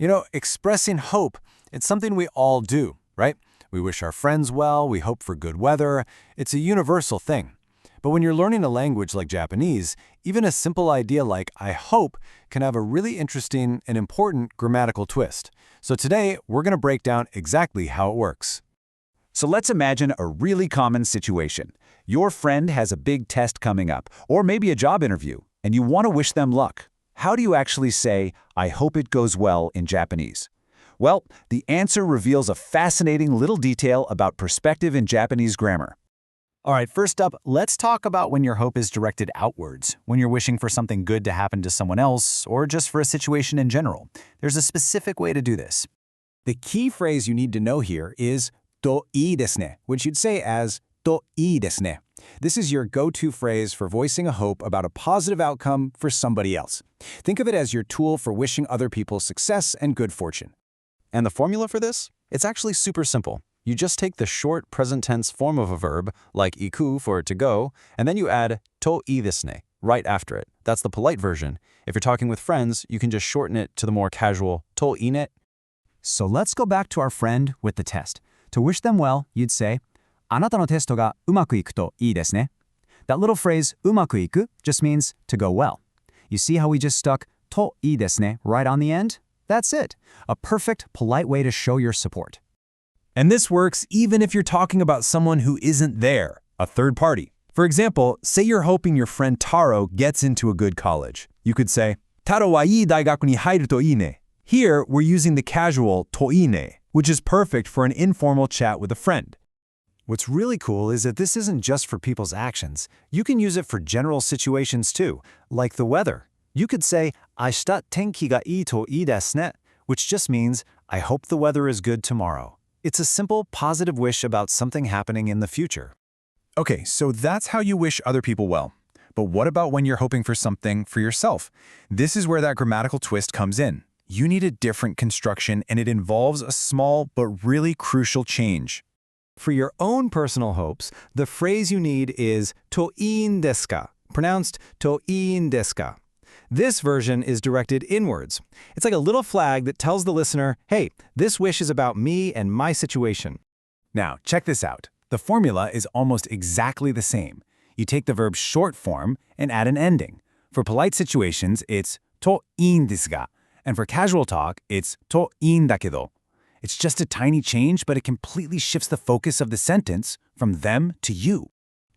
Expressing hope, it's something we all do, right? We wish our friends well, we hope for good weather. It's a universal thing. But when you're learning a language like Japanese, even a simple idea like I hope can have a really interesting and important grammatical twist. So today, we're going to break down exactly how it works. So let's imagine a really common situation. Your friend has a big test coming up, or maybe a job interview, and you want to wish them luck. How do you actually say, I hope it goes well in Japanese? Well, the answer reveals a fascinating little detail about perspective in Japanese grammar. All right, first up, let's talk about when your hope is directed outwards, when you're wishing for something good to happen to someone else, or just for a situation in general. There's a specific way to do this. The key phrase you need to know here is to ii desu ne, which you'd say as to ii desu ne. This is your go-to phrase for voicing a hope about a positive outcome for somebody else. Think of it as your tool for wishing other people success and good fortune. And the formula for this? It's actually super simple. You just take the short present tense form of a verb, like iku for to go, and then you add to ii desu ne right after it. That's the polite version. If you're talking with friends, you can just shorten it to the more casual to ii ne. So let's go back to our friend with the test. To wish them well, you'd say, あなたのテストがうまくいくといいですね. That little phrase, うまくいく, just means to go well. You see how we just stuck といいですねright on the end? That's it. A perfect, polite way to show your support. And this works even if you're talking about someone who isn't there, a third party. For example, say you're hoping your friend Taro gets into a good college. You could say, Taro wa ii daigaku ni hairu to ii ne. Here, we're using the casual to ii ne, which is perfect for an informal chat with a friend. What's really cool is that this isn't just for people's actions. You can use it for general situations too, like the weather. You could say, 明日天気がいいといいですね, which just means, I hope the weather is good tomorrow. It's a simple, positive wish about something happening in the future. Okay, so that's how you wish other people well. But what about when you're hoping for something for yourself? This is where that grammatical twist comes in. You need a different construction, and it involves a small but really crucial change. For your own personal hopes, the phrase you need is to iiんですか, pronounced to iiんですか. This version is directed inwards. It's like a little flag that tells the listener, hey, this wish is about me and my situation. Now, check this out. The formula is almost exactly the same. You take the verb's short form and add an ending. For polite situations, it's to iiんですが, and for casual talk, it's to iiんだけど. It's just a tiny change, but it completely shifts the focus of the sentence from them to you.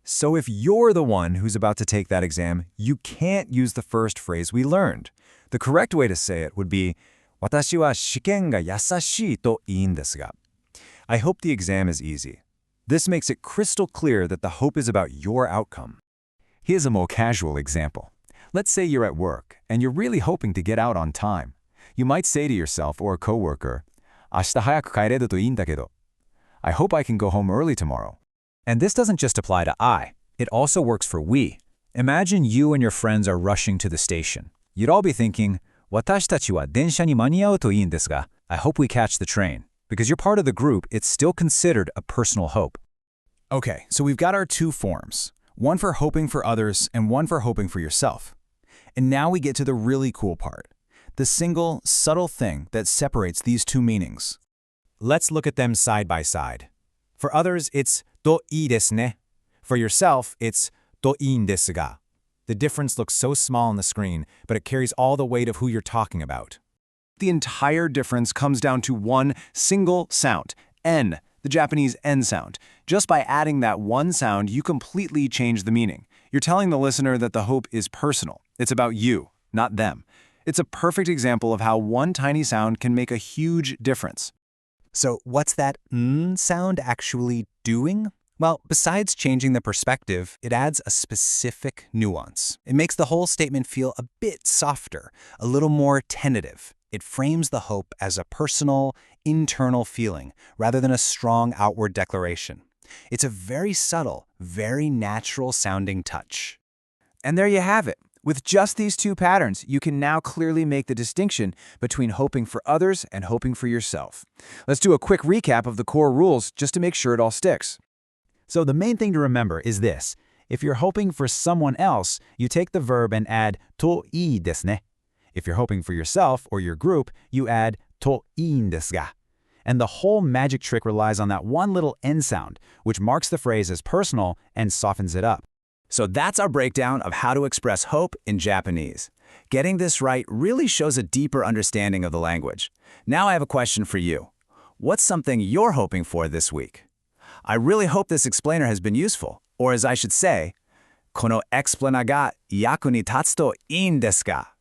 So if you're the one who's about to take that exam, you can't use the first phrase we learned. The correct way to say it would be, 私は試験が優しいといいんですが. I hope the exam is easy. This makes it crystal clear that the hope is about your outcome. Here's a more casual example. Let's say you're at work, and you're really hoping to get out on time. You might say to yourself or a coworker, 明日早く帰れるといいんだけど. I hope I can go home early tomorrow. And this doesn't just apply to I. It also works for we. Imagine you and your friends are rushing to the station. You'd all be thinking, 私たちは電車に間に合うといいんですが, I hope we catch the train. Because you're part of the group, it's still considered a personal hope. Okay, so we've got our two forms. One for hoping for others and one for hoping for yourself. And now we get to the really cool part. The single, subtle thing that separates these two meanings. Let's look at them side by side. For others, it's といいですね. For yourself, it's といいんですが. The difference looks so small on the screen, but it carries all the weight of who you're talking about. The entire difference comes down to one single sound, N, the Japanese N sound. Just by adding that one sound, you completely change the meaning. You're telling the listener that the hope is personal. It's about you, not them. It's a perfect example of how one tiny sound can make a huge difference. So what's that n sound actually doing? Well, besides changing the perspective, it adds a specific nuance. It makes the whole statement feel a bit softer, a little more tentative. It frames the hope as a personal, internal feeling, rather than a strong outward declaration. It's a very subtle, very natural-sounding touch. And there you have it. With just these two patterns, you can now clearly make the distinction between hoping for others and hoping for yourself. Let's do a quick recap of the core rules just to make sure it all sticks. So the main thing to remember is this. If you're hoping for someone else, you take the verb and add to ii desu ne. If you're hoping for yourself or your group, you add といいんですが. And the whole magic trick relies on that one little end sound, which marks the phrase as personal and softens it up. So that's our breakdown of how to express hope in Japanese. Getting this right really shows a deeper understanding of the language. Now I have a question for you. What's something you're hoping for this week? I really hope this explainer has been useful, or as I should say, このエクスプレナが役に立つといいんですか?